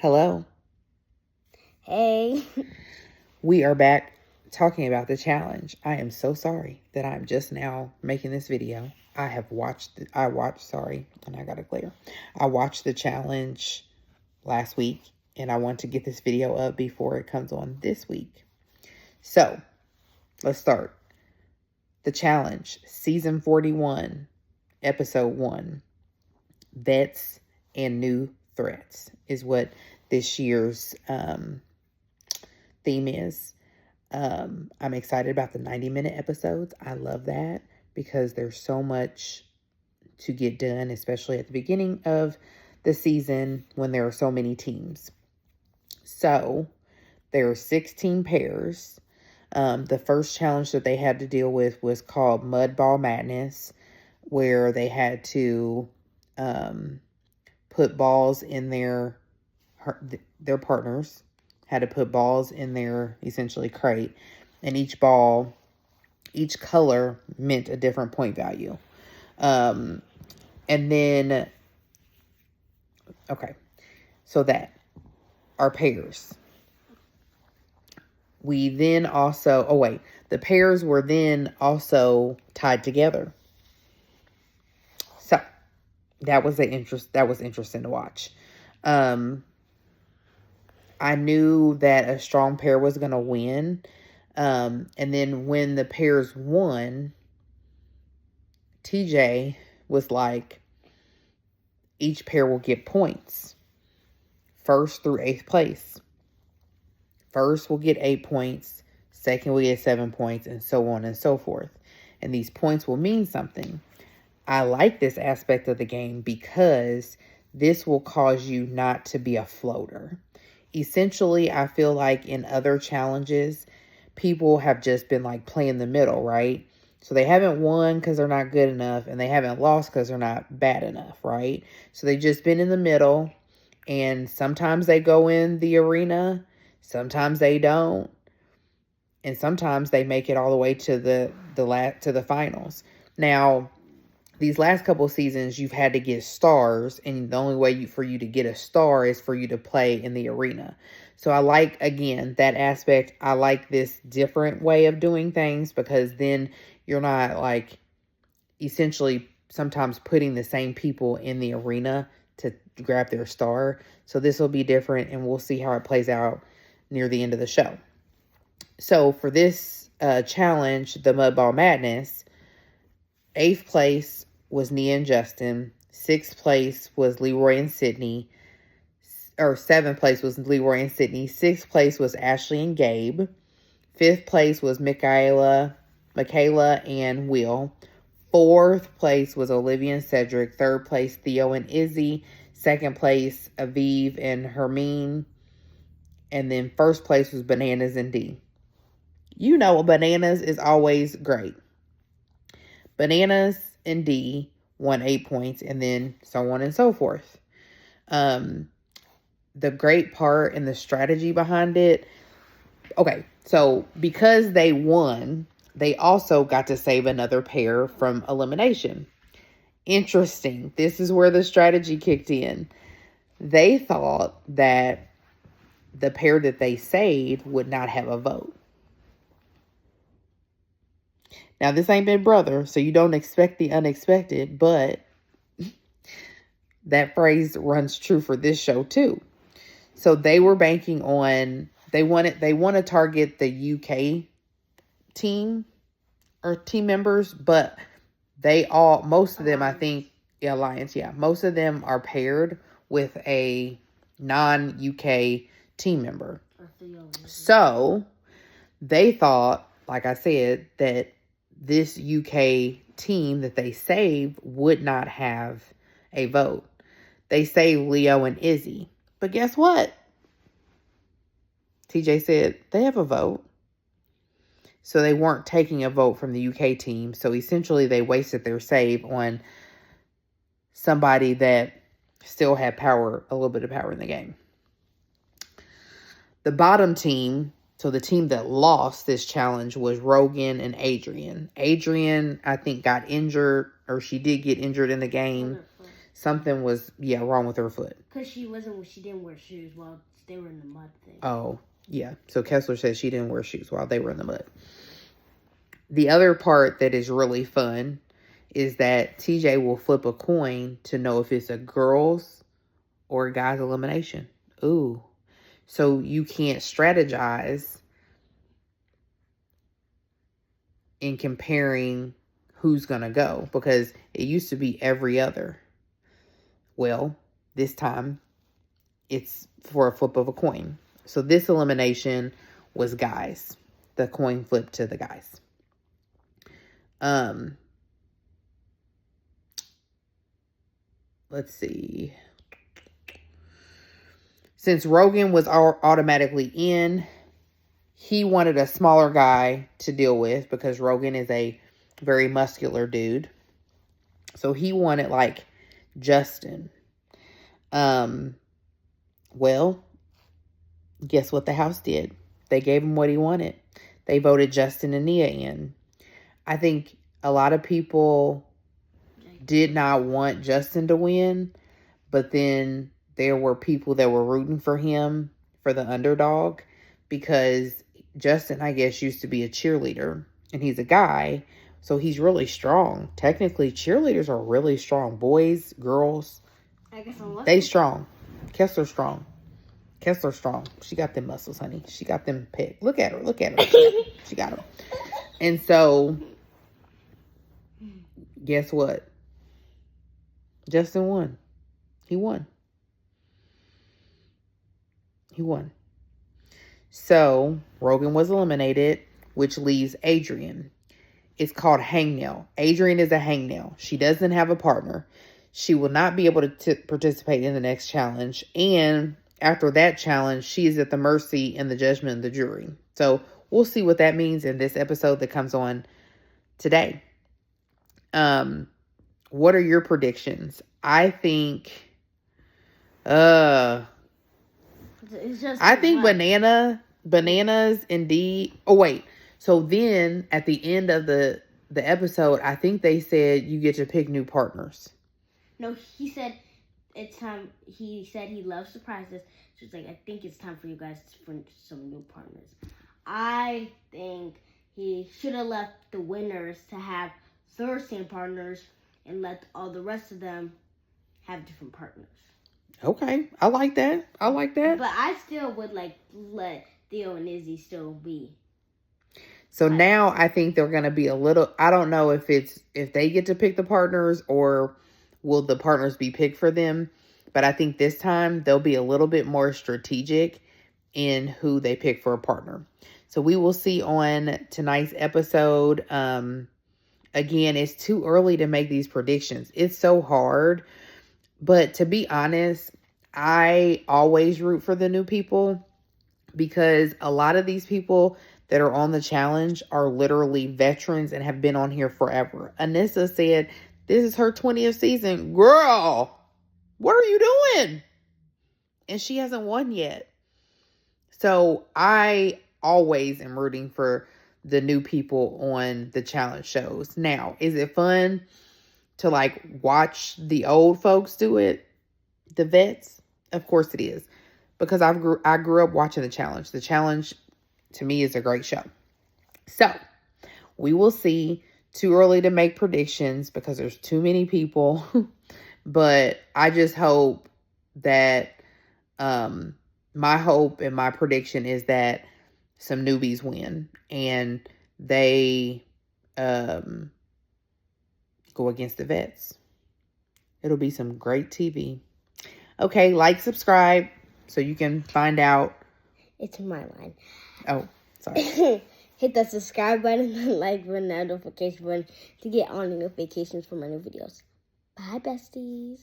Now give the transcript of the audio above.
Hello. Hey. We are back talking about the challenge. I am so sorry that I'm just now making this video. I watched the challenge last week, and I want to get this video up before it comes on this week. So, let's start. The challenge, season 41, episode 1, Vets and New Threats is what this year's theme is. I'm excited about the 90-minute episodes. I love that because there's so much to get done, especially at the beginning of the season when there are so many teams. So there are 16 pairs. The first challenge that they had to deal with was called Mud Ball Madness, where they had to put balls in their partners had to put balls in their essentially crate, and each color meant a different point value. And then, okay, so that are pairs. We then also, the pairs were then also tied together. So that was interesting to watch. I knew that a strong pair was going to win. And then when the pairs won, TJ was like, each pair will get points. 1st through 8th place. 1st will get 8 points. 2nd will get 7 points, and so on and so forth. And these points will mean something. I like this aspect of the game because this will cause you not to be a floater. Essentially, I feel like in other challenges, people have just been like playing the middle, right? So they haven't won because they're not good enough, and they haven't lost because they're not bad enough, right? So they've just been in the middle, and sometimes they go in the arena, sometimes they don't, and sometimes they make it all the way to the finals. Now, these last couple of seasons, you've had to get stars, and the only way for you to get a star is for you to play in the arena. So I like, again, that aspect. I like this different way of doing things because then you're not like essentially sometimes putting the same people in the arena to grab their star. So this will be different, and we'll see how it plays out near the end of the show. So for this challenge, the Mud Ball Madness, 8th place was Nia and Justin. 6th place was Leroy and Sydney. Or 7th place was Leroy and Sydney. 6th place was Ashley and Gabe. 5th place was Michaela and Will. 4th place was Olivia and Cedric. 3rd place, Theo and Izzy. 2nd place, Aviv and Hermine. And then 1st place was Bananas and Dee. You know, Bananas is always great. Bananas and Dee won 8 points, and then so on and so forth. The great part and the strategy behind it. Okay, so because they won, they also got to save another pair from elimination. Interesting. This is where the strategy kicked in. They thought that the pair that they saved would not have a vote. Now, this ain't Big Brother, so you don't expect the unexpected, but that phrase runs true for this show too. So they were banking on, they want to target the UK team or team members, but most of them, I think, Alliance, yeah, most of them are paired with a non-UK team member. So they thought, like I said, that this UK team that they saved would not have a vote. They saved Leo and Izzy. But guess what? TJ said they have a vote. So they weren't taking a vote from the UK team. So essentially they wasted their save on somebody that still had power, a little bit of power in the game. The bottom team, so the team that lost this challenge, was Rogan and Adrian. Adrian, I think, got injured, or she did get injured in the game. something was, wrong with her foot. Because she didn't wear shoes while they were in the mud thing. Oh, yeah. So Kessler says she didn't wear shoes while they were in the mud. The other part that is really fun is that TJ will flip a coin to know if it's a girl's or a guy's elimination. Ooh. So you can't strategize in comparing who's going to go, because it used to be every other. Well, this time it's for a flip of a coin. So this elimination was guys. The coin flipped to the guys. Let's see. Since Rogan was automatically in, he wanted a smaller guy to deal with because Rogan is a very muscular dude. So he wanted like Justin. Well, guess what the house did? They gave him what he wanted. They voted Justin and Nia in. I think a lot of people did not want Justin to win, but then there were people that were rooting for him, for the underdog, because Justin, I guess, used to be a cheerleader, and he's a guy, so he's really strong. Technically, cheerleaders are really strong. Boys, girls, I guess I'm they strong. Kessler's strong. Kessler's strong. She got them muscles, honey. She got them pecs. Look at her. Look at her. She got them. And so, guess what? Justin won. He won. He won. So, Rogan was eliminated, which leaves Adrian. It's called hangnail. Adrian is a hangnail. She doesn't have a partner. She will not be able to participate in the next challenge. And after that challenge, she is at the mercy and the judgment of the jury. So, we'll see what that means in this episode that comes on today. What are your predictions? I think I think bananas indeed. Oh wait. So then at the end of the episode, I think they said you get to pick new partners. No, he said it's time. He said he loves surprises. So it's like, I think it's time for you guys for some new partners. I think he should have left the winners to have their same partners and let all the rest of them have different partners. Okay, I like that. I like that. But I still would let Theo and Izzy still be. So now I think they're going to be a little, I don't know if they get to pick the partners or will the partners be picked for them. But I think this time they'll be a little bit more strategic in who they pick for a partner. So we will see on tonight's episode. Again, it's too early to make these predictions. It's so hard. But to be honest, I always root for the new people because a lot of these people that are on the challenge are literally veterans and have been on here forever. Anissa said, this is her 20th season. Girl, what are you doing? And she hasn't won yet. So I always am rooting for the new people on the challenge shows. Now, is it fun to like watch the old folks do it? The vets? Of course it is. Because I grew up watching the challenge. The challenge to me is a great show. So we will see. Too early to make predictions because there's too many people. But I just hope that my hope and my prediction is that some newbies win and they go against the vets. It'll be some great TV. Okay, like, subscribe so you can find out. It's my line. Oh, sorry. Hit the subscribe button and like the notification button to get all notifications for my new videos. Bye, besties.